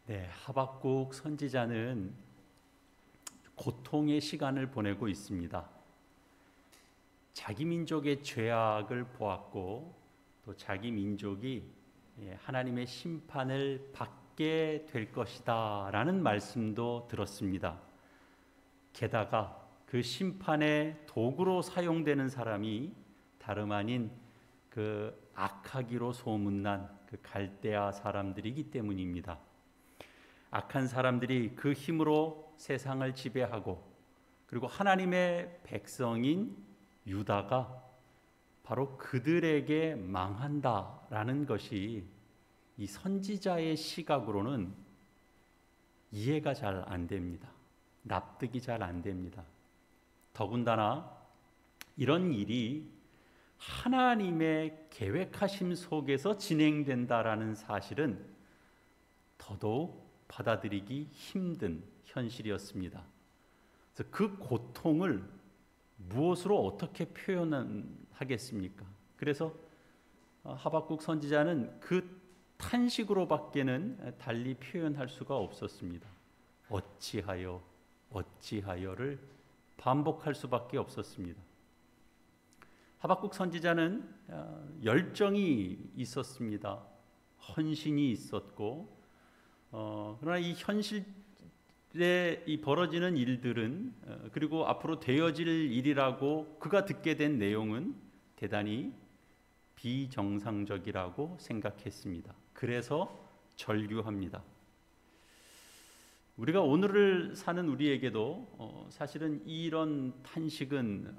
네, 하박국 선지자는 고통의 시간을 보내고 있습니다. 자기 민족의 죄악을 보았고 또 자기 민족이 하나님의 심판을 받게 될 것이다 라는 말씀도 들었습니다. 게다가 그 심판의 도구로 사용되는 사람이 다름 아닌 그 악하기로 소문난 그 갈대아 사람들이기 때문입니다. 악한 사람들이 그 힘으로 세상을 지배하고, 그리고 하나님의 백성인 유다가 바로 그들에게 망한다라는 것이 이 선지자의 시각으로는 이해가 잘 안 됩니다. 납득이 잘 안 됩니다. 더군다나 이런 일이 하나님의 계획하심 속에서 진행된다라는 사실은 더더욱 받아들이기 힘든 현실이었습니다. 그래서 그 고통을 무엇으로 어떻게 표현하겠습니까? 그래서 하박국 선지자는 그 탄식으로밖에는 달리 표현할 수가 없었습니다. 어찌하여를 반복할 수밖에 없었습니다. 하박국 선지자는 열정이 있었습니다. 헌신이 있었고, 그러나 이 현실에 이 벌어지는 일들은 그리고 앞으로 되어질 일이라고 그가 듣게 된 내용은 대단히 비정상적이라고 생각했습니다. 그래서 절규합니다. 우리가 오늘을 사는 우리에게도 사실은 이런 탄식은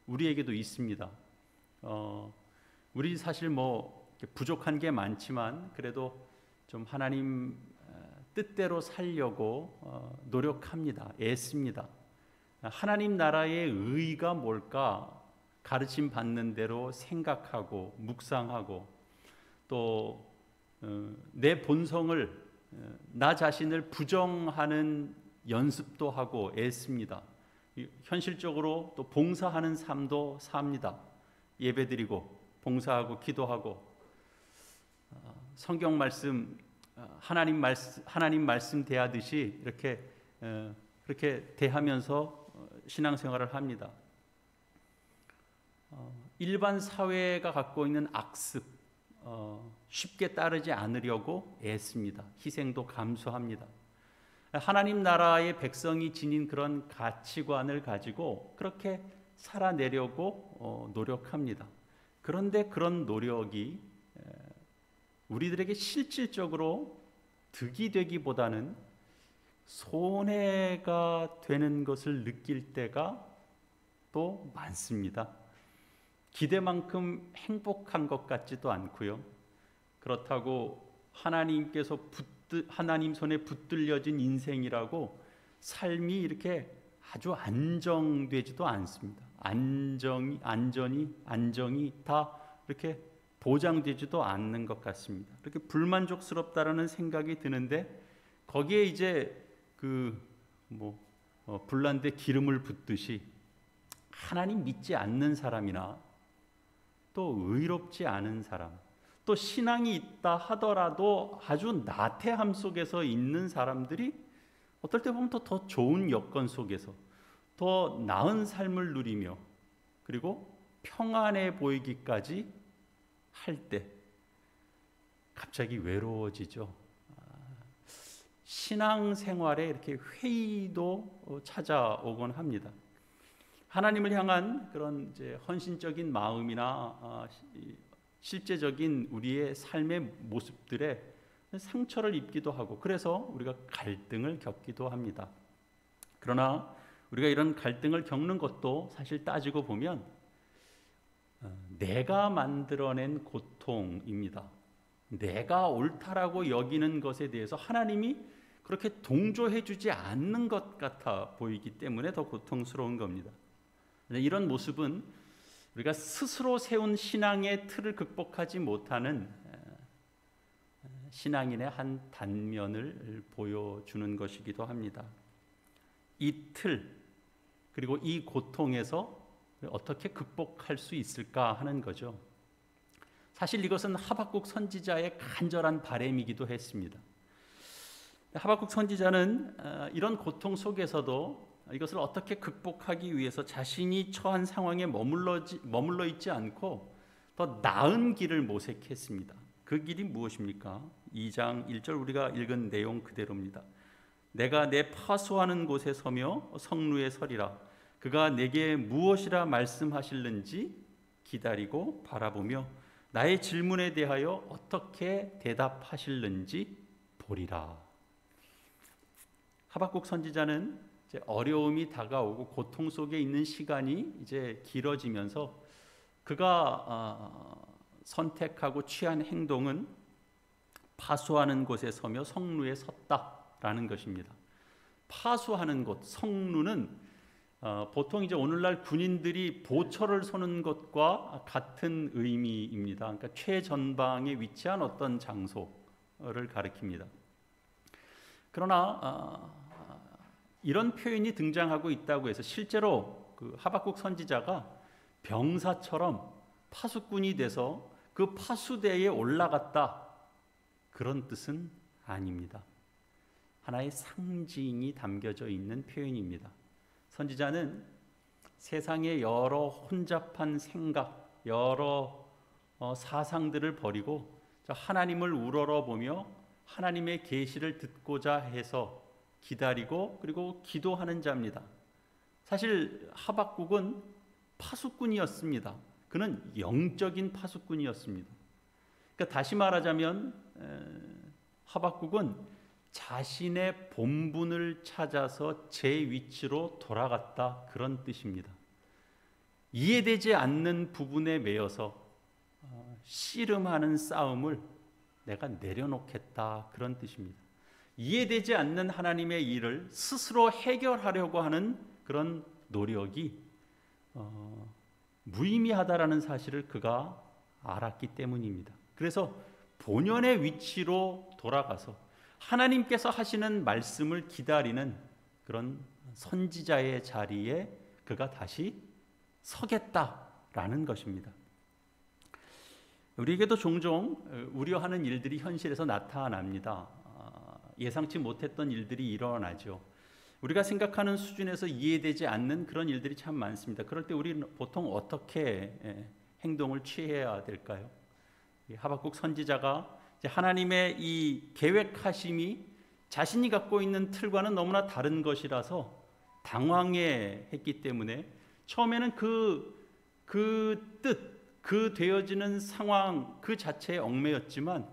우리에게도 있습니다. 우리 사실 뭐 부족한 게 많지만 그래도 좀 하나님 뜻대로 살려고 노력합니다. 애씁니다. 하나님 나라의 의의가 뭘까 가르침 받는 대로 생각하고 묵상하고, 또 내 본성을 나 자신을 부정하는 연습도 하고 애씁니다. 현실적으로 또 봉사하는 삶도 삽니다. 예배드리고 봉사하고 기도하고, 성경 말씀 하나님 말씀 대하듯이 이렇게 그렇게 대하면서 신앙생활을 합니다. 일반 사회가 갖고 있는 악습 쉽게 따르지 않으려고 애씁니다. 희생도 감수합니다. 하나님 나라의 백성이 지닌 그런 가치관을 가지고 그렇게 살아내려고 노력합니다. 그런데 그런 노력이 우리들에게 실질적으로 득이 되기보다는 손해가 되는 것을 느낄 때가 또 많습니다. 기대만큼 행복한 것 같지도 않고요. 그렇다고 하나님 손에 붙들려진 인생이라고 삶이 이렇게 아주 안정되지도 않습니다. 안정이 다 이렇게 보장되지도 않는 것 같습니다. 이렇게 불만족스럽다라는 생각이 드는데, 거기에 이제 불난 데 기름을 붓듯이 하나님 믿지 않는 사람이나 또 의롭지 않은 사람, 또 신앙이 있다 하더라도 아주 나태함 속에서 있는 사람들이 어떨 때 보면 더 좋은 여건 속에서 더 나은 삶을 누리며, 그리고 평안해 보이기까지 할 때 갑자기 외로워지죠. 신앙생활에 이렇게 회의도 찾아오곤 합니다. 하나님을 향한 그런 이제 헌신적인 마음이나 실제적인 우리의 삶의 모습들에 상처를 입기도 하고, 그래서 우리가 갈등을 겪기도 합니다. 그러나 우리가 이런 갈등을 겪는 것도 사실 따지고 보면 내가 만들어낸 고통입니다. 내가 옳다라고 여기는 것에 대해서 하나님이 그렇게 동조해 주지 않는 것 같아 보이기 때문에 더 고통스러운 겁니다. 이런 모습은 우리가 스스로 세운 신앙의 틀을 극복하지 못하는 신앙인의 한 단면을 보여주는 것이기도 합니다. 이 틀, 그리고 이 고통에서 어떻게 극복할 수 있을까 하는 거죠. 사실 이것은 하박국 선지자의 간절한 바람이기도 했습니다. 하박국 선지자는 이런 고통 속에서도 이것을 어떻게 극복하기 위해서 자신이 처한 상황에 머물러 있지 않고 더 나은 길을 모색했습니다. 그 길이 무엇입니까? 2장 1절 우리가 읽은 내용 그대로입니다. 내가 내 파수하는 곳에 서며 성루에 서리라. 그가 내게 무엇이라 말씀하실는지 기다리고 바라보며 나의 질문에 대하여 어떻게 대답하실는지 보리라. 하박국 선지자는 이제 어려움이 다가오고 고통 속에 있는 시간이 이제 길어지면서 그가 선택하고 취한 행동은 파수하는 곳에 서며 성루에 섰다라는 것입니다. 파수하는 곳, 성루는 보통 이제 오늘날 군인들이 보초를 서는 것과 같은 의미입니다. 그러니까 최전방에 위치한 어떤 장소를 가리킵니다. 그러나 이런 표현이 등장하고 있다고 해서 실제로 그 하박국 선지자가 병사처럼 파수꾼이 돼서 그 파수대에 올라갔다, 그런 뜻은 아닙니다. 하나의 상징이 담겨져 있는 표현입니다. 선지자는 세상의 여러 혼잡한 생각, 여러 사상들을 버리고 하나님을 우러러보며 하나님의 계시를 듣고자 해서 기다리고 그리고 기도하는 자입니다. 사실 하박국은 파수꾼이었습니다. 그는 영적인 파수꾼이었습니다. 그러니까 다시 말하자면 하박국은 자신의 본분을 찾아서 제 위치로 돌아갔다, 그런 뜻입니다. 이해되지 않는 부분에 매여서 씨름하는 싸움을 내가 내려놓겠다, 그런 뜻입니다. 이해되지 않는 하나님의 일을 스스로 해결하려고 하는 그런 노력이 무의미하다라는 사실을 그가 알았기 때문입니다. 그래서 본연의 위치로 돌아가서 하나님께서 하시는 말씀을 기다리는 그런 선지자의 자리에 그가 다시 서겠다라는 것입니다. 우리에게도 종종 우려하는 일들이 현실에서 나타납니다. 예상치 못했던 일들이 일어나죠. 우리가 생각하는 수준에서 이해되지 않는 그런 일들이 참 많습니다. 그럴 때 우리는 보통 어떻게 행동을 취해야 될까요? 하박국 선지자가 하나님의 이 계획하심이 자신이 갖고 있는 틀과는 너무나 다른 것이라서 당황했기 때문에 처음에는 그 뜻, 그 되어지는 상황 그 자체에 얽매였지만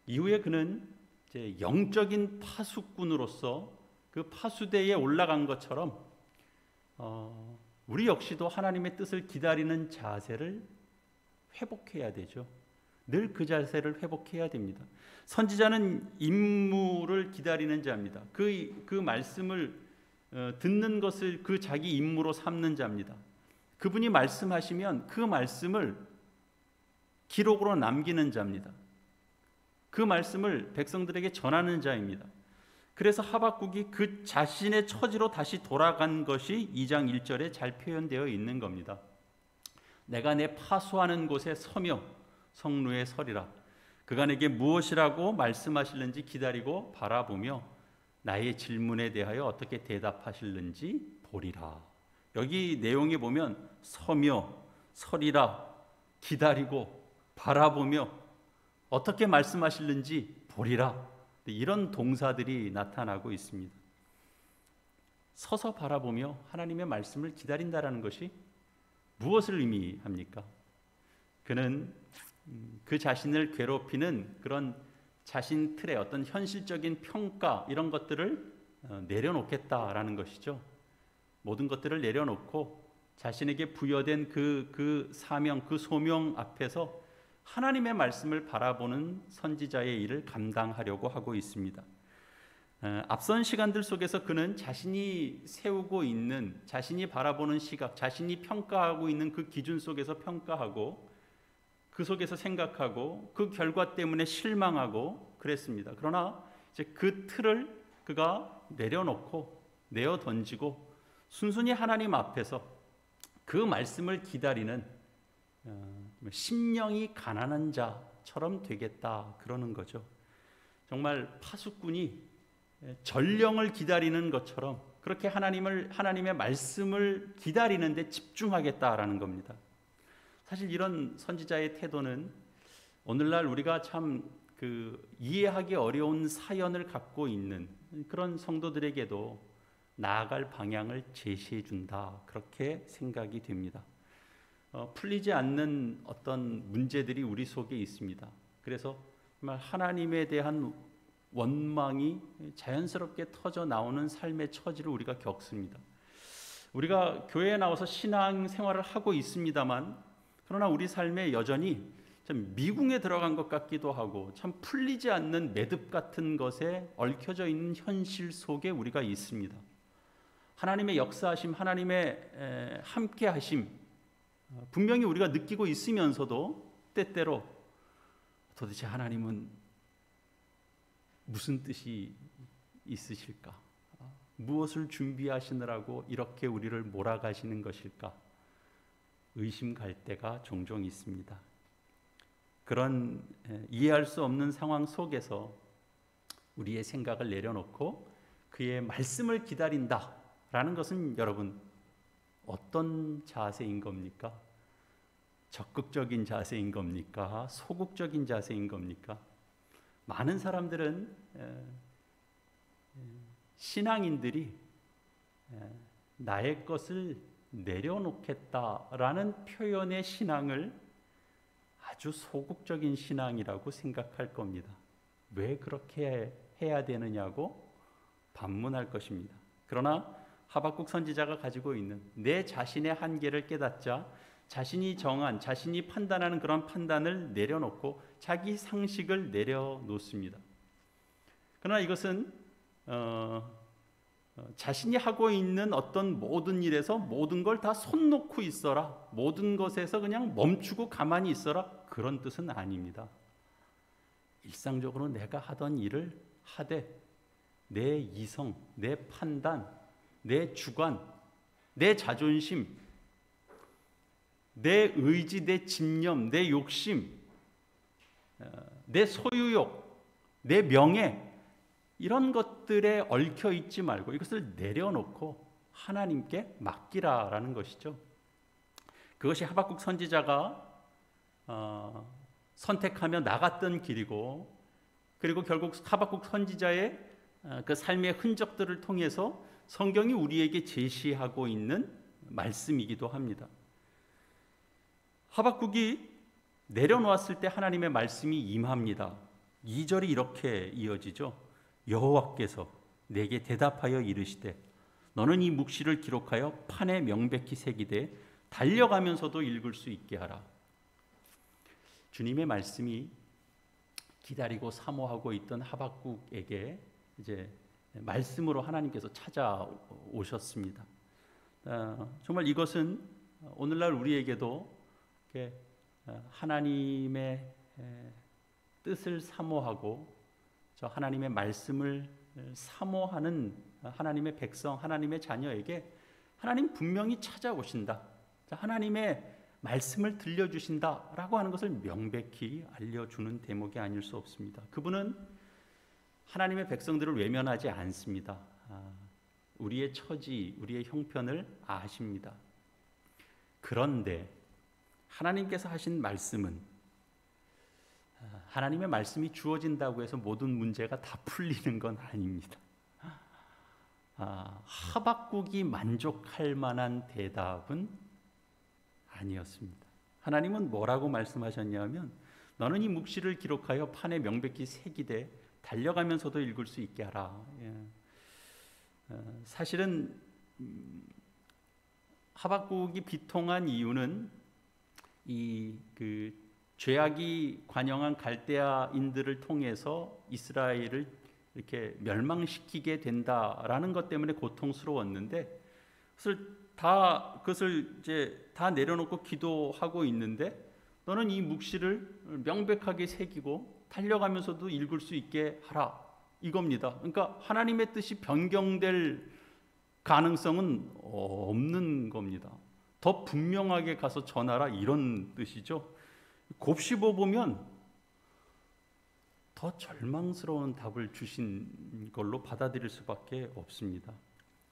이후에 그는 이제 영적인 파수꾼으로서 그 파수대에 올라간 것처럼 우리 역시도 하나님의 뜻을 기다리는 자세를 회복해야 되죠. 늘 그 자세를 회복해야 됩니다. 선지자는 임무를 기다리는 자입니다. 그 말씀을 듣는 것을 그 자기 임무로 삼는 자입니다. 그분이 말씀하시면 그 말씀을 기록으로 남기는 자입니다. 그 말씀을 백성들에게 전하는 자입니다. 그래서 하박국이 그 자신의 처지로 다시 돌아간 것이 2장 1절에 잘 표현되어 있는 겁니다. 내가 내 파수하는 곳에 서며 성루에 서리라. 그가 내게 무엇이라고 말씀하실는지 기다리고 바라보며 나의 질문에 대하여 어떻게 대답하실는지 보리라. 여기 내용에 보면 서며 서리라, 기다리고 바라보며 어떻게 말씀하실는지 보리라, 이런 동사들이 나타나고 있습니다. 서서 바라보며 하나님의 말씀을 기다린다라는 것이 무엇을 의미합니까? 그는 그 자신을 괴롭히는 그런 자신 틀의 어떤 현실적인 평가, 이런 것들을 내려놓겠다라는 것이죠. 모든 것들을 내려놓고 자신에게 부여된 그 사명, 그 소명 앞에서 하나님의 말씀을 바라보는 선지자의 일을 감당하려고 하고 있습니다. 앞선 시간들 속에서 그는 자신이 세우고 있는, 자신이 바라보는 시각, 자신이 평가하고 있는 그 기준 속에서 평가하고 그 속에서 생각하고 그 결과 때문에 실망하고 그랬습니다. 그러나 이제 그 틀을 그가 내려놓고 내어 던지고 순순히 하나님 앞에서 그 말씀을 기다리는 심령이 가난한 자처럼 되겠다, 그러는 거죠. 정말 파수꾼이 전령을 기다리는 것처럼 그렇게 하나님의 말씀을 기다리는데 집중하겠다라는 겁니다. 사실 이런 선지자의 태도는 오늘날 우리가 참 이해하기 어려운 사연을 갖고 있는 그런 성도들에게도 나아갈 방향을 제시해 준다, 그렇게 생각이 됩니다. 풀리지 않는 어떤 문제들이 우리 속에 있습니다. 그래서 정말 하나님에 대한 원망이 자연스럽게 터져 나오는 삶의 처지를 우리가 겪습니다. 우리가 교회에 나와서 신앙 생활을 하고 있습니다만, 그러나 우리 삶에 여전히 참 미궁에 들어간 것 같기도 하고 참 풀리지 않는 매듭 같은 것에 얽혀져 있는 현실 속에 우리가 있습니다. 하나님의 역사하심, 하나님의 함께하심 분명히 우리가 느끼고 있으면서도 때때로 도대체 하나님은 무슨 뜻이 있으실까? 무엇을 준비하시느라고 이렇게 우리를 몰아가시는 것일까? 의심갈 때가 종종 있습니다. 그런 이해할 수 없는 상황 속에서 우리의 생각을 내려놓고 그의 말씀을 기다린다라는 것은 여러분 어떤 자세인 겁니까? 적극적인 자세인 겁니까? 소극적인 자세인 겁니까? 많은 사람들은 신앙인들이 나의 것을 내려놓겠다라는 표현의 신앙을 아주 소극적인 신앙이라고 생각할 겁니다. 왜 그렇게 해야 되느냐고 반문할 것입니다. 그러나 하박국 선지자가 가지고 있는 내 자신의 한계를 깨닫자 자신이 정한, 자신이 판단하는 그런 판단을 내려놓고 자기 상식을 내려놓습니다. 그러나 이것은 자신이 하고 있는 어떤 모든 일에서 모든 걸 다 손 놓고 있어라, 모든 것에서 그냥 멈추고 가만히 있어라, 그런 뜻은 아닙니다. 일상적으로 내가 하던 일을 하되 내 이성, 내 판단, 내 주관, 내 자존심, 내 의지, 내 집념, 내 욕심, 내 소유욕, 내 명예, 이런 것들에 얽혀 있지 말고 이것을 내려놓고 하나님께 맡기라라는 것이죠. 그것이 하박국 선지자가 선택하며 나갔던 길이고, 그리고 결국 하박국 선지자의 그 삶의 흔적들을 통해서 성경이 우리에게 제시하고 있는 말씀이기도 합니다. 하박국이 내려놓았을 때 하나님의 말씀이 임합니다. 2절이 이렇게 이어지죠. 여호와께서 내게 대답하여 이르시되 너는 이 묵시를 기록하여 판에 명백히 새기되 달려가면서도 읽을 수 있게 하라. 주님의 말씀이 기다리고 사모하고 있던 하박국에게 이제 말씀으로 하나님께서 찾아오셨습니다. 정말 이것은 오늘날 우리에게도 하나님의 뜻을 사모하고 저 하나님의 말씀을 사모하는 하나님의 백성, 하나님의 자녀에게 하나님 분명히 찾아오신다, 하나님의 말씀을 들려주신다라고 하는 것을 명백히 알려주는 대목이 아닐 수 없습니다. 그분은 하나님의 백성들을 외면하지 않습니다. 우리의 처지, 우리의 형편을 아십니다. 그런데 하나님께서 하신 말씀은 하나님의 말씀이 주어진다고 해서 모든 문제가 다 풀리는 건 아닙니다. 하박국이 만족할 만한 대답은 아니었습니다. 하나님은 뭐라고 말씀하셨냐면 너는 이 묵시를 기록하여 판에 명백히 새기되 달려가면서도 읽을 수 있게 하라. 사실은 하박국이 비통한 이유는 그 죄악이 관영한 갈대아인들을 통해서 이스라엘을 이렇게 멸망시키게 된다라는 것 때문에 고통스러웠는데 그것을 이제 다 내려놓고 기도하고 있는데 너는 이 묵시를 명백하게 새기고 달려가면서도 읽을 수 있게 하라, 이겁니다. 그러니까 하나님의 뜻이 변경될 가능성은 없는 겁니다. 더 분명하게 가서 전하라, 이런 뜻이죠. 곱씹어 보면 더 절망스러운 답을 주신 걸로 받아들일 수밖에 없습니다.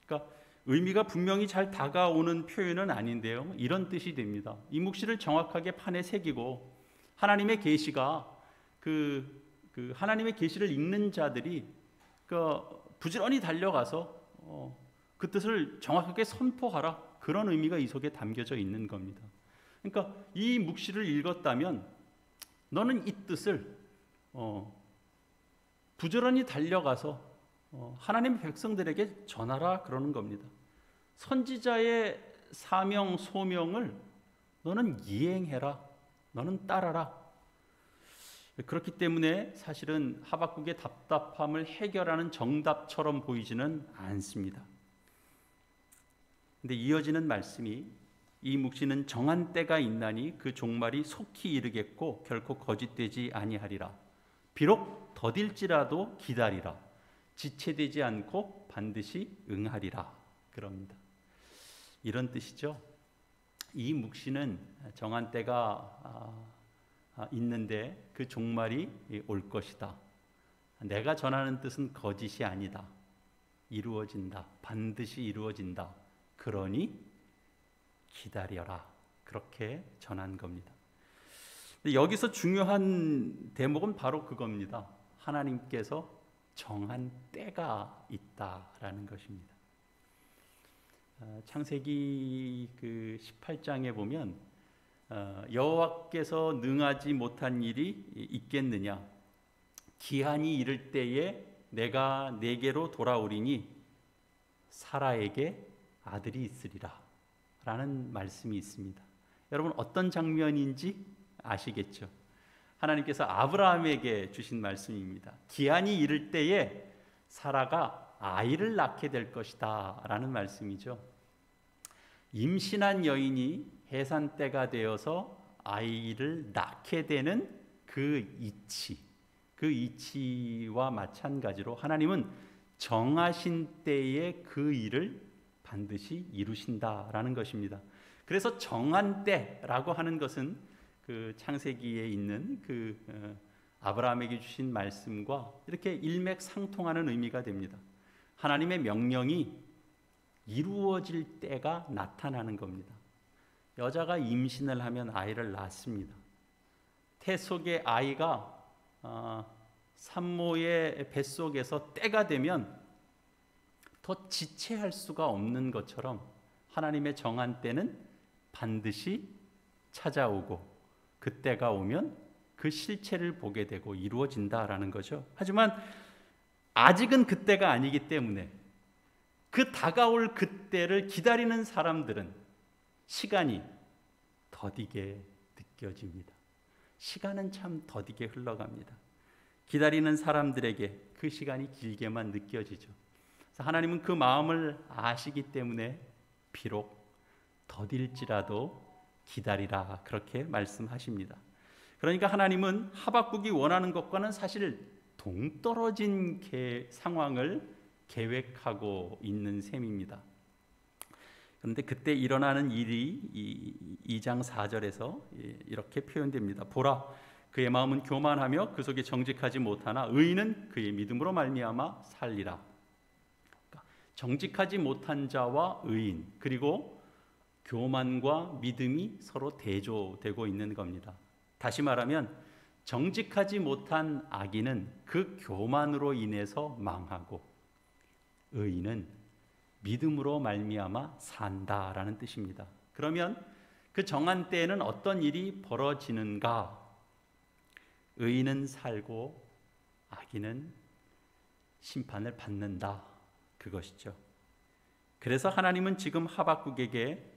그러니까 의미가 분명히 잘 다가오는 표현은 아닌데요, 이런 뜻이 됩니다. 이 묵시를 정확하게 판에 새기고 하나님의 계시가 하나님의 계시를 읽는 자들이 부지런히 달려가서 그 뜻을 정확하게 선포하라, 그런 의미가 이 속에 담겨져 있는 겁니다. 그러니까 이 묵시를 읽었다면 너는 이 뜻을 부지런히 달려가서 하나님의 백성들에게 전하라, 그러는 겁니다. 선지자의 사명 소명을 너는 이행해라, 너는 따라라. 그렇기 때문에 사실은 하박국의 답답함을 해결하는 정답처럼 보이지는 않습니다. 근데 이어지는 말씀이, 이 묵시는 정한 때가 있나니 그 종말이 속히 이르겠고 결코 거짓되지 아니하리라. 비록 더딜지라도 기다리라. 지체되지 않고 반드시 응하리라, 그럽니다. 이런 뜻이죠. 이 묵시는 정한 때가 있는데 그 종말이 올 것이다. 내가 전하는 뜻은 거짓이 아니다. 이루어진다. 반드시 이루어진다. 그러니 기다려라. 그렇게 전한 겁니다. 근데 여기서 중요한 대목은 바로 그겁니다. 하나님께서 정한 때가 있다라는 것입니다. 창세기 18장에 보면 여호와께서 능하지 못한 일이 있겠느냐, 기한이 이를 때에 내가 내게로 돌아오리니 사라에게 아들이 있으리라 라는 말씀이 있습니다. 여러분, 어떤 장면인지 아시겠죠? 하나님께서 아브라함에게 주신 말씀입니다. 기한이 이를 때에 사라가 아이를 낳게 될 것이다 라는 말씀이죠. 임신한 여인이 해산 때가 되어서 아이를 낳게 되는 그 이치와 마찬가지로 하나님은 정하신 때에 그 일을 반드시 이루신다라는 것입니다. 그래서 정한 때라고 하는 것은 그 창세기에 있는 아브라함에게 주신 말씀과 이렇게 일맥상통하는 의미가 됩니다. 하나님의 명령이 이루어질 때가 나타나는 겁니다. 여자가 임신을 하면 아이를 낳습니다. 태 속의 아이가 산모의 뱃속에서 때가 되면 더 지체할 수가 없는 것처럼 하나님의 정한 때는 반드시 찾아오고 그때가 오면 그 실체를 보게 되고 이루어진다라는 거죠. 하지만 아직은 그때가 아니기 때문에 그 다가올 그때를 기다리는 사람들은 시간이 더디게 느껴집니다. 시간은 참 더디게 흘러갑니다. 기다리는 사람들에게 그 시간이 길게만 느껴지죠. 하나님은 그 마음을 아시기 때문에 비록 더딜지라도 기다리라, 그렇게 말씀하십니다. 그러니까 하나님은 하박국이 원하는 것과는 사실 동떨어진 상황을 계획하고 있는 셈입니다. 그런데 그때 일어나는 일이 2장 4절에서 이렇게 표현됩니다. 보라, 그의 마음은 교만하며 그 속에 정직하지 못하나 의인은 그의 믿음으로 말미암아 살리라. 그러니까 정직하지 못한 자와 의인, 그리고 교만과 믿음이 서로 대조되고 있는 겁니다. 다시 말하면 정직하지 못한 악인은 그 교만으로 인해서 망하고 의인은 믿음으로 말미암아 산다라는 뜻입니다. 그러면 그 정한 때에는 어떤 일이 벌어지는가? 의인은 살고 악인은 심판을 받는다, 그것이죠. 그래서 하나님은 지금 하박국에게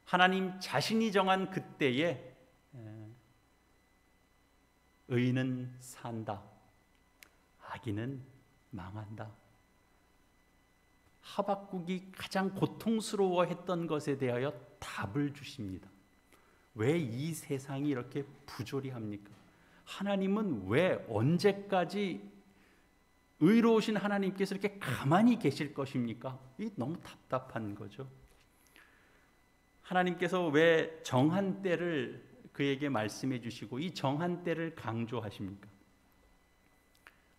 하나님 자신이 정한 그때에 의인은 산다, 악인은 망한다. 하박국이 가장 고통스러워했던 것에 대하여 답을 주십니다. 왜 이 세상이 이렇게 부조리 합니까? 하나님은 왜 언제까지 의로우신 하나님께서 이렇게 가만히 계실 것입니까? 이 너무 답답한 거죠. 하나님께서 왜 정한 때를 그에게 말씀해 주시고 이 정한 때를 강조하십니까?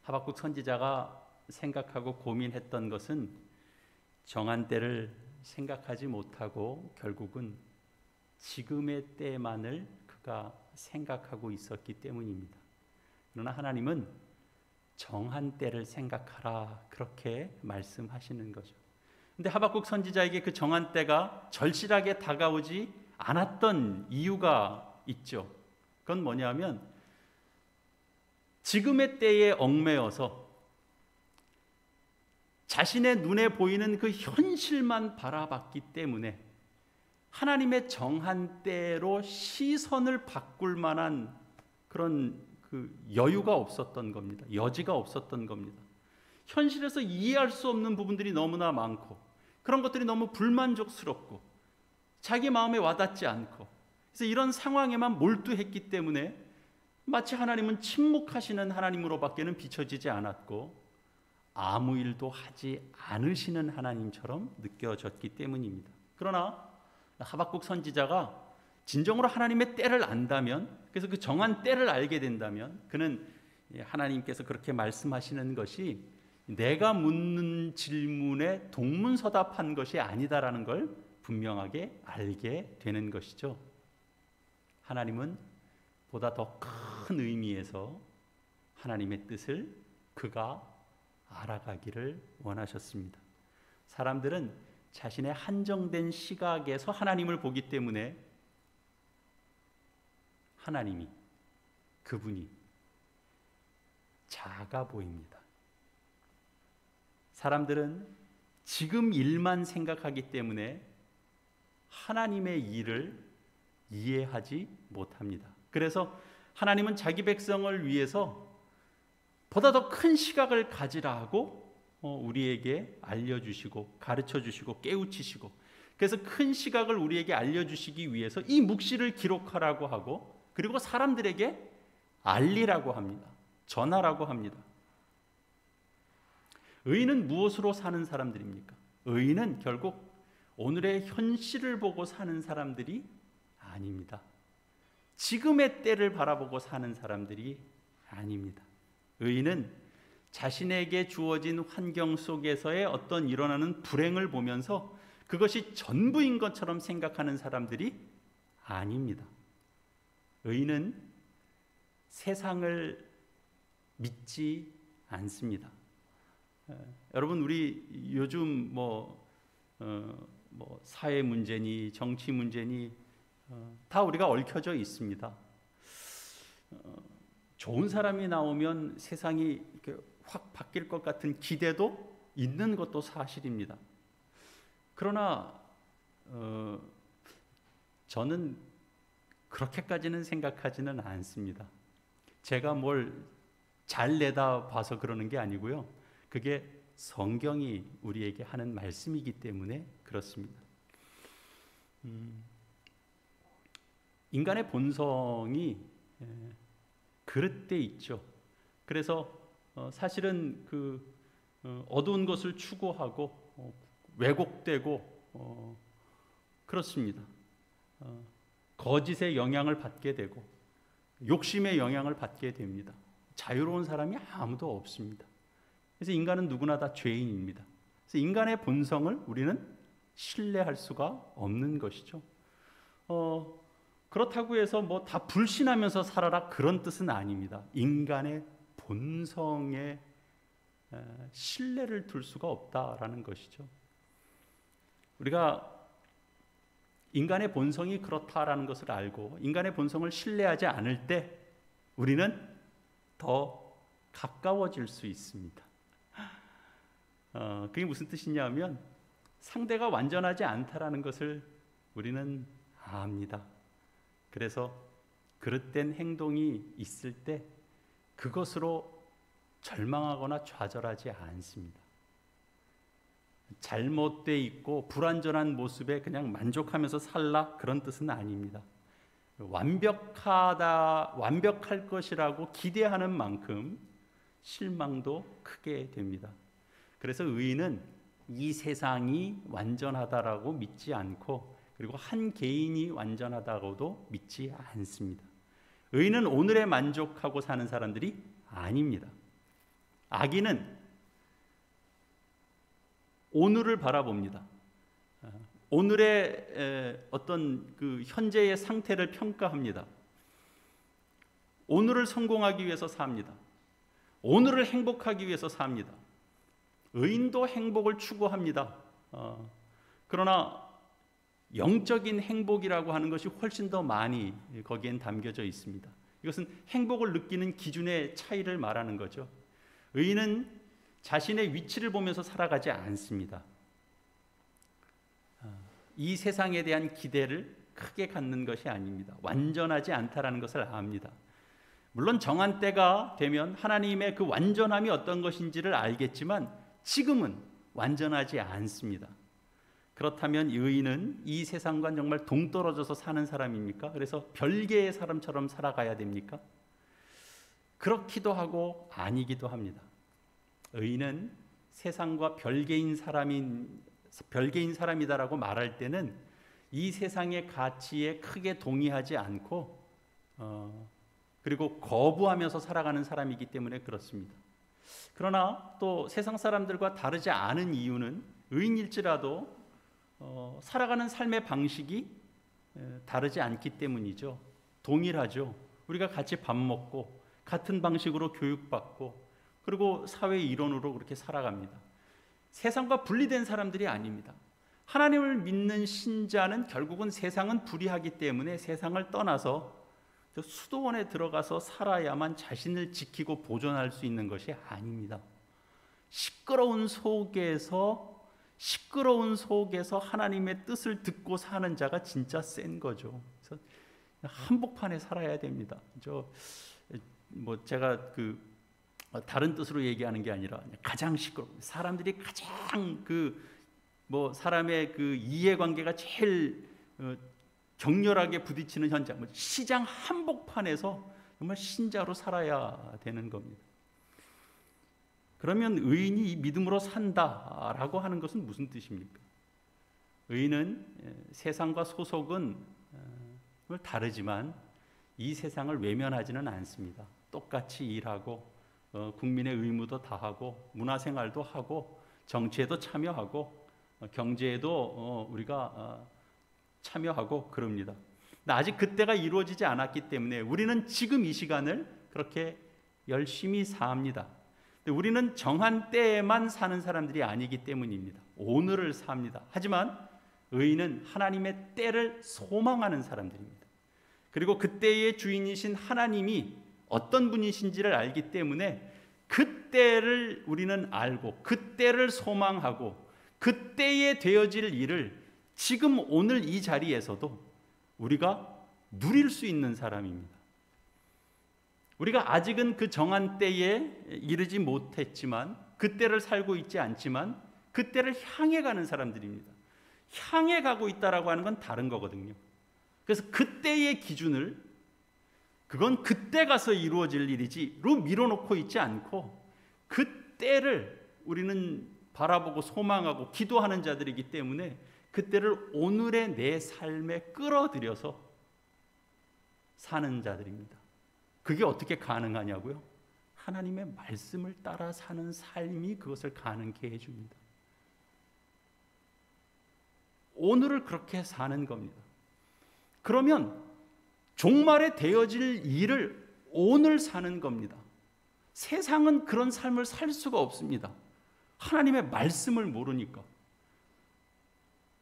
하박국 선지자가 생각하고 고민했던 것은 정한 때를 생각하지 못하고 결국은 지금의 때만을 그가 생각하고 있었기 때문입니다. 그러나 하나님은 정한 때를 생각하라, 그렇게 말씀하시는 거죠. 근데 하박국 선지자에게 그 정한 때가 절실하게 다가오지 않았던 이유가 있죠. 그건 뭐냐면 지금의 때에 얽매여서 자신의 눈에 보이는 그 현실만 바라봤기 때문에 하나님의 정한 때로 시선을 바꿀 만한 그런 그 여유가 없었던 겁니다. 여지가 없었던 겁니다. 현실에서 이해할 수 없는 부분들이 너무나 많고 그런 것들이 너무 불만족스럽고 자기 마음에 와닿지 않고, 그래서 이런 상황에만 몰두했기 때문에 마치 하나님은 침묵하시는 하나님으로밖에는 비춰지지 않았고 아무 일도 하지 않으시는 하나님처럼 느껴졌기 때문입니다. 그러나 하박국 선지자가 진정으로 하나님의 때를 안다면, 그래서 그 정한 때를 알게 된다면 그는 하나님께서 그렇게 말씀하시는 것이 내가 묻는 질문에 동문서답한 것이 아니다라는 걸 분명하게 알게 되는 것이죠. 하나님은 보다 더 큰 의미에서 하나님의 뜻을 그가 알아가기를 원하셨습니다. 사람들은 자신의 한정된 시각에서 하나님을 보기 때문에 하나님이, 그분이 작아 보입니다. 사람들은 지금 일만 생각하기 때문에 하나님의 일을 이해하지 못합니다. 그래서 하나님은 자기 백성을 위해서 보다 더 큰 시각을 가지라고 우리에게 알려주시고 가르쳐주시고 깨우치시고, 그래서 큰 시각을 우리에게 알려주시기 위해서 이 묵시를 기록하라고 하고, 그리고 사람들에게 알리라고 합니다. 전하라고 합니다. 의인은 무엇으로 사는 사람들입니까? 의인은 결국 오늘의 현실을 보고 사는 사람들이 아닙니다. 지금의 때를 바라보고 사는 사람들이 아닙니다. 의인은 자신에게 주어진 환경 속에서의 어떤 일어나는 불행을 보면서 그것이 전부인 것처럼 생각하는 사람들이 아닙니다. 의인은 세상을 믿지 않습니다. 여러분, 우리 요즘 사회 문제니 정치 문제니 다 우리가 얽혀져 있습니다. 좋은 사람이 나오면 세상이 이렇게 확 바뀔 것 같은 기대도 있는 것도 사실입니다. 그러나 저는 그렇게까지는 생각하지는 않습니다. 제가 뭘 잘 내다봐서 그러는 게 아니고요. 그게 성경이 우리에게 하는 말씀이기 때문에 그렇습니다. 인간의 본성이 그릇돼 있죠. 그래서 사실은 그 어두운 것을 추구하고 왜곡되고 그렇습니다. 거짓의 영향을 받게 되고 욕심의 영향을 받게 됩니다. 자유로운 사람이 아무도 없습니다. 그래서 인간은 누구나 다 죄인입니다. 그래서 인간의 본성을 우리는 신뢰할 수가 없는 것이죠. 그렇다고 해서 다 불신하면서 살아라, 그런 뜻은 아닙니다. 인간의 본성에 신뢰를 둘 수가 없다라는 것이죠. 우리가 인간의 본성이 그렇다라는 것을 알고 인간의 본성을 신뢰하지 않을 때 우리는 더 가까워질 수 있습니다. 그게 무슨 뜻이냐면 상대가 완전하지 않다라는 것을 우리는 압니다. 그래서 그릇된 행동이 있을 때 그것으로 절망하거나 좌절하지 않습니다. 잘못돼 있고 불완전한 모습에 그냥 만족하면서 살라, 그런 뜻은 아닙니다. 완벽할 것이라고 기대하는 만큼 실망도 크게 됩니다. 그래서 의인은 이 세상이 완전하다라고 믿지 않고, 그리고 한 개인이 완전하다고도 믿지 않습니다. 의인은 오늘에 만족하고 사는 사람들이 아닙니다. 악인은 오늘을 바라봅니다. 오늘의 어떤 그 현재의 상태를 평가합니다. 오늘을 성공하기 위해서 삽니다. 오늘을 행복하기 위해서 삽니다. 의인도 행복을 추구합니다. 그러나 영적인 행복이라고 하는 것이 훨씬 더 많이 거기엔 담겨져 있습니다. 이것은 행복을 느끼는 기준의 차이를 말하는 거죠. 의인은 자신의 위치를 보면서 살아가지 않습니다. 이 세상에 대한 기대를 크게 갖는 것이 아닙니다. 완전하지 않다라는 것을 압니다. 물론 정한 때가 되면 하나님의 그 완전함이 어떤 것인지를 알겠지만 지금은 완전하지 않습니다. 그렇다면 의인은 이 세상과 정말 동떨어져서 사는 사람입니까? 그래서 별개의 사람처럼 살아가야 됩니까? 그렇기도 하고 아니기도 합니다. 의인은 세상과 별개인 사람이다라고 말할 때는 이 세상의 가치에 크게 동의하지 않고 그리고 거부하면서 살아가는 사람이기 때문에 그렇습니다. 그러나 또 세상 사람들과 다르지 않은 이유는 의인일지라도 살아가는 삶의 방식이 다르지 않기 때문이죠. 동일하죠. 우리가 같이 밥 먹고 같은 방식으로 교육받고 그리고 사회의 일원으로 그렇게 살아갑니다. 세상과 분리된 사람들이 아닙니다. 하나님을 믿는 신자는 결국은 세상은 불의하기 때문에 세상을 떠나서 수도원에 들어가서 살아야만 자신을 지키고 보존할 수 있는 것이 아닙니다. 시끄러운 속에서 하나님의 뜻을 듣고 사는 자가 진짜 센 거죠. 그래서 한복판에 살아야 됩니다. 제가 다른 뜻으로 얘기하는 게 아니라 가장 시끄러운 사람들이 가장 사람의 그 이해관계가 제일 격렬하게 부딪히는 현장, 시장 한복판에서 정말 신자로 살아야 되는 겁니다. 그러면 의인이 믿음으로 산다라고 하는 것은 무슨 뜻입니까? 의인은 세상과 소속은 다르지만 이 세상을 외면하지는 않습니다. 똑같이 일하고 국민의 의무도 다하고 문화생활도 하고 정치에도 참여하고 경제에도 우리가 참여하고 그럽니다. 아직 그때가 이루어지지 않았기 때문에 우리는 지금 이 시간을 그렇게 열심히 삽니다. 우리는 정한 때에만 사는 사람들이 아니기 때문입니다. 오늘을 삽니다. 하지만 의인은 하나님의 때를 소망하는 사람들입니다. 그리고 그때의 주인이신 하나님이 어떤 분이신지를 알기 때문에 그때를 우리는 알고 그때를 소망하고 그때에 되어질 일을 지금 오늘 이 자리에서도 우리가 누릴 수 있는 사람입니다. 우리가 아직은 그 정한 때에 이르지 못했지만 그때를 살고 있지 않지만 그때를 향해 가는 사람들입니다. 향해 가고 있다라고 하는 건 다른 거거든요. 그래서 그때의 기준을 그건 그때 가서 이루어질 일이지로 밀어놓고 있지 않고 그때를 우리는 바라보고 소망하고 기도하는 자들이기 때문에 그때를 오늘의 내 삶에 끌어들여서 사는 자들입니다. 그게 어떻게 가능하냐고요? 하나님의 말씀을 따라 사는 삶이 그것을 가능케 해줍니다. 오늘을 그렇게 사는 겁니다. 그러면 종말에 되어질 일을 오늘 사는 겁니다. 세상은 그런 삶을 살 수가 없습니다. 하나님의 말씀을 모르니까.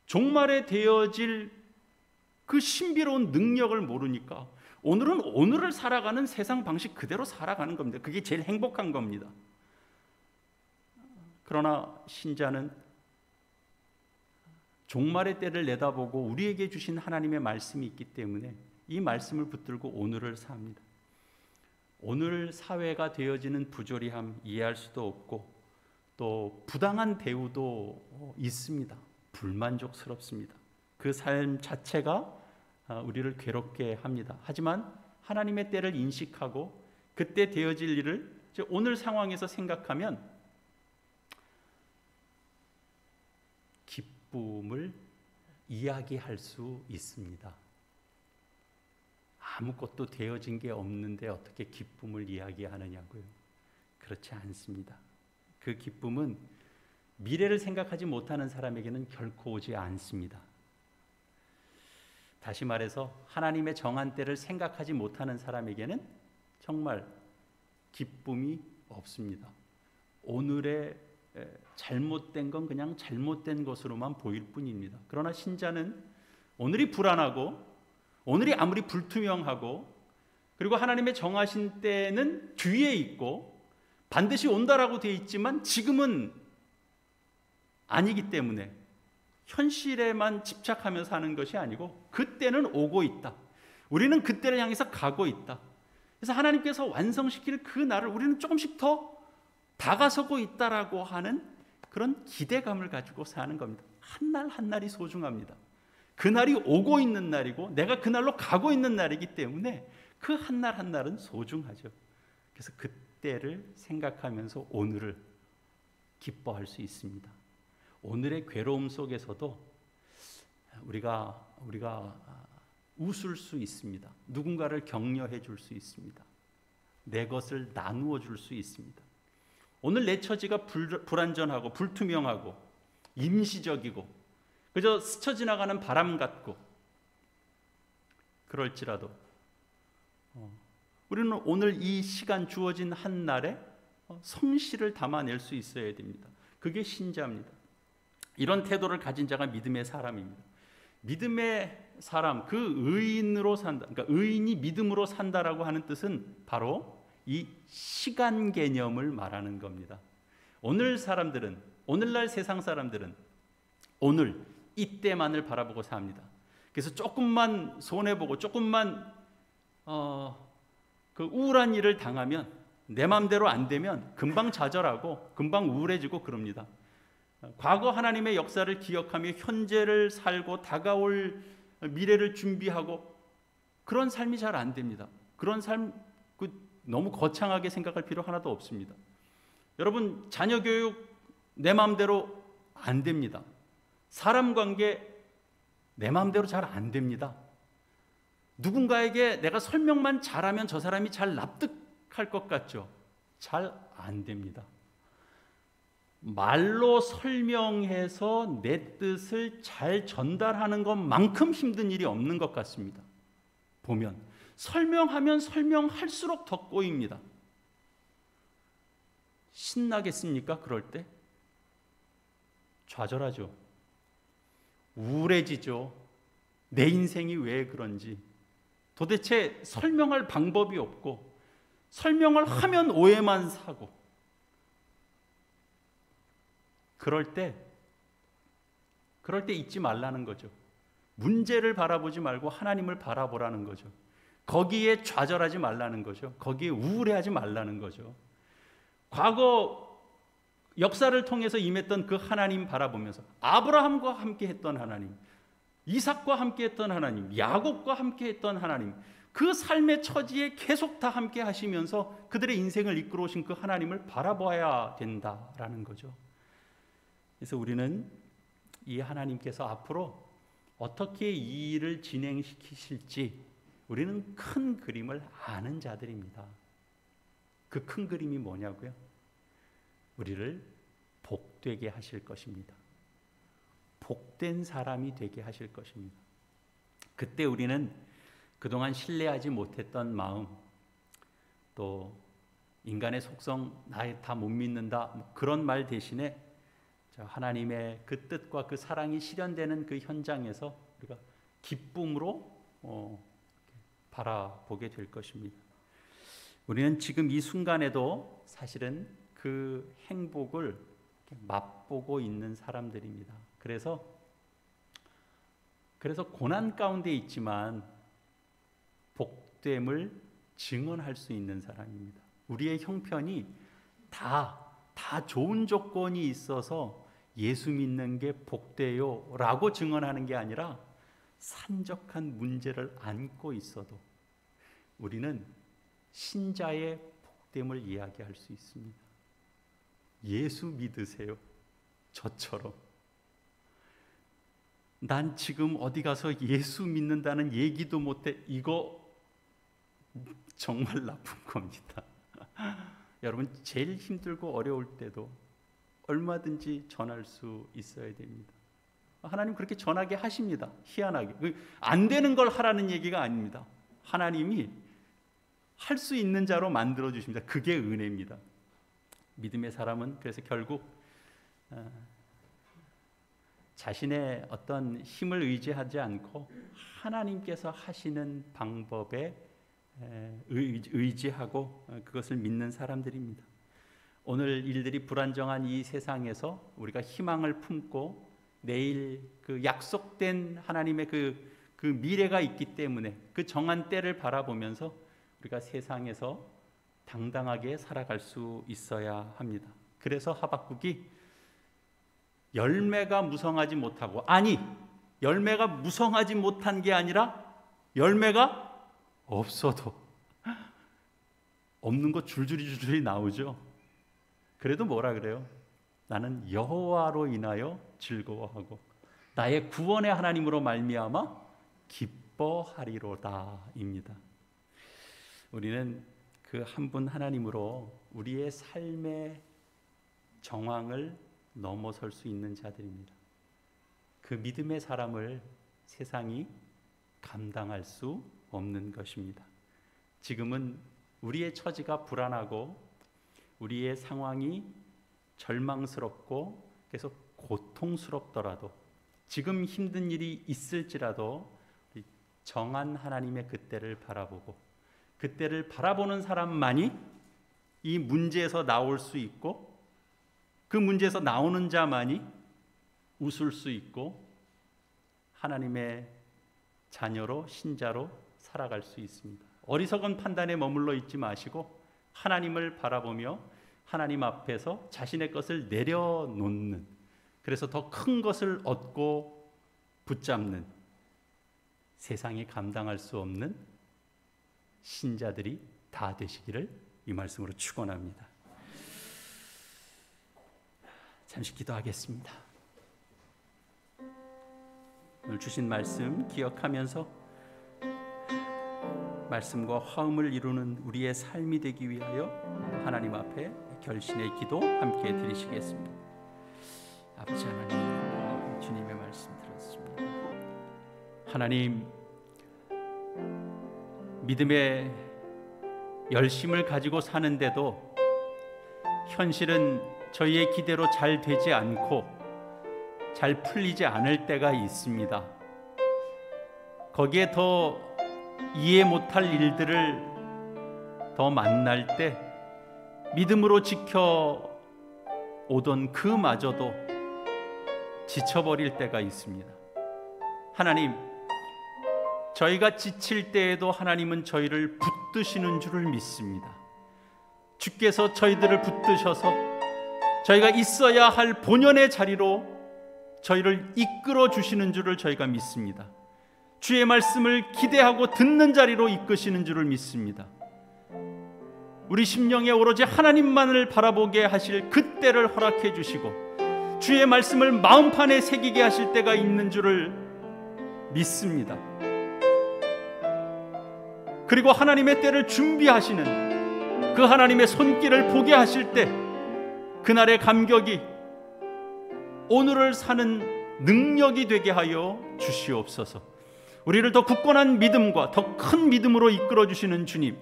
종말에 되어질 그 신비로운 능력을 모르니까 오늘은 오늘을 살아가는 세상 방식 그대로 살아가는 겁니다. 그게 제일 행복한 겁니다. 그러나 신자는 종말의 때를 내다보고 우리에게 주신 하나님의 말씀이 있기 때문에 이 말씀을 붙들고 오늘을 삽니다. 오늘 사회가 되어지는 부조리함 이해할 수도 없고 또 부당한 대우도 있습니다. 불만족스럽습니다. 그 삶 자체가 우리를 괴롭게 합니다. 하지만 하나님의 때를 인식하고 그때 되어질 일을 오늘 상황에서 생각하면 기쁨을 이야기할 수 있습니다. 아무것도 되어진 게 없는데 어떻게 기쁨을 이야기하느냐고요. 그렇지 않습니다. 그 기쁨은 미래를 생각하지 못하는 사람에게는 결코 오지 않습니다. 다시 말해서 하나님의 정한 때를 생각하지 못하는 사람에게는 정말 기쁨이 없습니다. 오늘의 잘못된 건 그냥 잘못된 것으로만 보일 뿐입니다. 그러나 신자는 오늘이 불안하고 오늘이 아무리 불투명하고 그리고 하나님의 정하신 때는 뒤에 있고 반드시 온다라고 되어 있지만 지금은 아니기 때문에 현실에만 집착하며 사는 것이 아니고 그때는 오고 있다. 우리는 그때를 향해서 가고 있다. 그래서 하나님께서 완성시킬 그 날을 우리는 조금씩 더 다가서고 있다라고 하는 그런 기대감을 가지고 사는 겁니다. 한 날 한 날이 소중합니다. 그날이 오고 있는 날이고 내가 그날로 가고 있는 날이기 때문에 그 한 날 한 날은 소중하죠. 그래서 그때를 생각하면서 오늘을 기뻐할 수 있습니다. 오늘의 괴로움 속에서도 우리가 웃을 수 있습니다. 누군가를 격려해 줄 수 있습니다. 내 것을 나누어 줄 수 있습니다. 오늘 내 처지가 불안전하고 불투명하고 임시적이고 그저 스쳐 지나가는 바람 같고 그럴지라도 우리는 오늘 이 시간 주어진 한 날에 성실을 담아낼 수 있어야 됩니다. 그게 신자입니다. 이런 태도를 가진 자가 믿음의 사람입니다. 믿음의 사람, 그 의인으로 산다. 그러니까 의인이 믿음으로 산다라고 하는 뜻은 바로 이 시간 개념을 말하는 겁니다. 오늘 사람들은, 오늘날 세상 사람들은 오늘 이때만을 바라보고 삽니다. 그래서 조금만 손해보고 조금만 그 우울한 일을 당하면 내 마음대로 안 되면 금방 좌절하고 금방 우울해지고 그럽니다. 과거 하나님의 역사를 기억하며 현재를 살고 다가올 미래를 준비하고 그런 삶이 잘 안 됩니다. 그런 삶 너무 거창하게 생각할 필요 하나도 없습니다. 여러분 자녀 교육 내 마음대로 안 됩니다. 사람 관계 내 마음대로 잘 안 됩니다. 누군가에게 내가 설명만 잘하면 저 사람이 잘 납득할 것 같죠? 잘 안 됩니다. 말로 설명해서 내 뜻을 잘 전달하는 것만큼 힘든 일이 없는 것 같습니다. 보면 설명하면 설명할수록 더 꼬입니다. 신나겠습니까? 그럴 때 좌절하죠. 우울해지죠. 내 인생이 왜 그런지 도대체 설명할 방법이 없고 설명을 하면 오해만 사고 그럴 때 잊지 말라는 거죠. 문제를 바라보지 말고 하나님을 바라보라는 거죠. 거기에 좌절하지 말라는 거죠. 거기에 우울해하지 말라는 거죠. 과거 역사를 통해서 임했던 그 하나님 바라보면서 아브라함과 함께 했던 하나님, 이삭과 함께 했던 하나님, 야곱과 함께 했던 하나님, 그 삶의 처지에 계속 다 함께 하시면서 그들의 인생을 이끌어 오신 그 하나님을 바라봐야 된다라는 거죠. 그래서 우리는 이 하나님께서 앞으로 어떻게 이 일을 진행시키실지 우리는 큰 그림을 아는 자들입니다. 그 큰 그림이 뭐냐고요? 우리를 복되게 하실 것입니다. 복된 사람이 되게 하실 것입니다. 그때 우리는 그동안 신뢰하지 못했던 마음, 또 인간의 속성, 나 다 못 믿는다, 그런 말 대신에 하나님의 그 뜻과 그 사랑이 실현되는 그 현장에서 우리가 기쁨으로 바라보게 될 것입니다. 우리는 지금 이 순간에도 사실은 그 행복을 맛보고 있는 사람들입니다. 그래서 고난 가운데 있지만 복됨을 증언할 수 있는 사람입니다. 우리의 형편이 다 좋은 조건이 있어서 예수 믿는 게 복돼요 라고 증언하는 게 아니라 산적한 문제를 안고 있어도 우리는 신자의 복됨을 이야기할 수 있습니다. 예수 믿으세요. 저처럼. 난 지금 어디 가서 예수 믿는다는 얘기도 못해. 이거 정말 나쁜 겁니다. 여러분 제일 힘들고 어려울 때도 얼마든지 전할 수 있어야 됩니다. 하나님 그렇게 전하게 하십니다. 희한하게 안 되는 걸 하라는 얘기가 아닙니다. 하나님이 할 수 있는 자로 만들어 주십니다. 그게 은혜입니다. 믿음의 사람은 그래서 결국 자신의 어떤 힘을 의지하지 않고 하나님께서 하시는 방법에 의지하고 그것을 믿는 사람들입니다. 오늘 일들이 불안정한 이 세상에서 우리가 희망을 품고 내일 그 약속된 하나님의 그 미래가 있기 때문에 그 정한 때를 바라보면서 우리가 세상에서 당당하게 살아갈 수 있어야 합니다. 그래서 하박국이 열매가 무성하지 못하고, 아니 열매가 무성하지 못한 게 아니라 열매가 없어도 없는 거 줄줄이 나오죠. 그래도 뭐라 그래요? 나는 여호와로 인하여 즐거워하고 나의 구원의 하나님으로 말미암아 기뻐하리로다입니다. 우리는 그 한 분 하나님으로 우리의 삶의 정황을 넘어설 수 있는 자들입니다. 그 믿음의 사람을 세상이 감당할 수 없는 것입니다. 지금은 우리의 처지가 불안하고 우리의 상황이 절망스럽고 그래서 고통스럽더라도, 지금 힘든 일이 있을지라도 정한 하나님의 그때를 바라보고, 그때를 바라보는 사람만이 이 문제에서 나올 수 있고, 그 문제에서 나오는 자만이 웃을 수 있고 하나님의 자녀로, 신자로 살아갈 수 있습니다. 어리석은 판단에 머물러 있지 마시고 하나님을 바라보며 하나님 앞에서 자신의 것을 내려놓는, 그래서 더 큰 것을 얻고 붙잡는, 세상이 감당할 수 없는 신자들이 다 되시기를 이 말씀으로 축원합니다. 잠시 기도하겠습니다. 오늘 주신 말씀 기억하면서 말씀과 화음을 이루는 우리의 삶이 되기 위하여 하나님 앞에 결신의 기도 함께 드리시겠습니다. 아버지 하나님, 주님의 말씀 들었습니다. 하나님, 믿음의 열심을 가지고 사는데도 현실은 저희의 기대로 잘 되지 않고 잘 풀리지 않을 때가 있습니다. 거기에 더 이해 못할 일들을 더 만날 때 믿음으로 지켜오던 그마저도 지쳐버릴 때가 있습니다. 하나님, 저희가 지칠 때에도 하나님은 저희를 붙드시는 줄을 믿습니다. 주께서 저희들을 붙드셔서 저희가 있어야 할 본연의 자리로 저희를 이끌어 주시는 줄을 저희가 믿습니다. 주의 말씀을 기대하고 듣는 자리로 이끄시는 줄을 믿습니다. 우리 심령에 오로지 하나님만을 바라보게 하실 그때를 허락해 주시고 주의 말씀을 마음판에 새기게 하실 때가 있는 줄을 믿습니다. 그리고 하나님의 때를 준비하시는 그 하나님의 손길을 보게 하실 때 그날의 감격이 오늘을 사는 능력이 되게 하여 주시옵소서. 우리를 더 굳건한 믿음과 더 큰 믿음으로 이끌어 주시는 주님,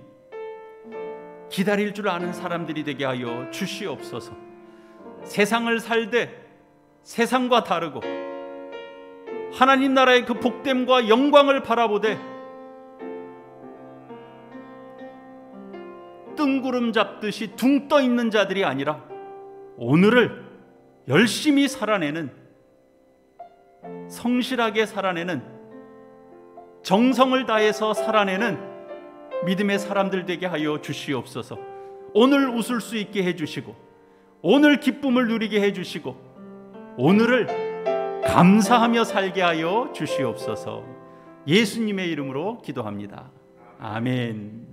기다릴 줄 아는 사람들이 되게 하여 주시옵소서. 세상을 살되 세상과 다르고 하나님 나라의 그 복됨과 영광을 바라보되 뜬구름 잡듯이 둥 떠 있는 자들이 아니라 오늘을 열심히 살아내는, 성실하게 살아내는, 정성을 다해서 살아내는 믿음의 사람들 되게 하여 주시옵소서. 오늘 웃을 수 있게 해주시고 오늘 기쁨을 누리게 해주시고 오늘을 감사하며 살게 하여 주시옵소서. 예수님의 이름으로 기도합니다. 아멘.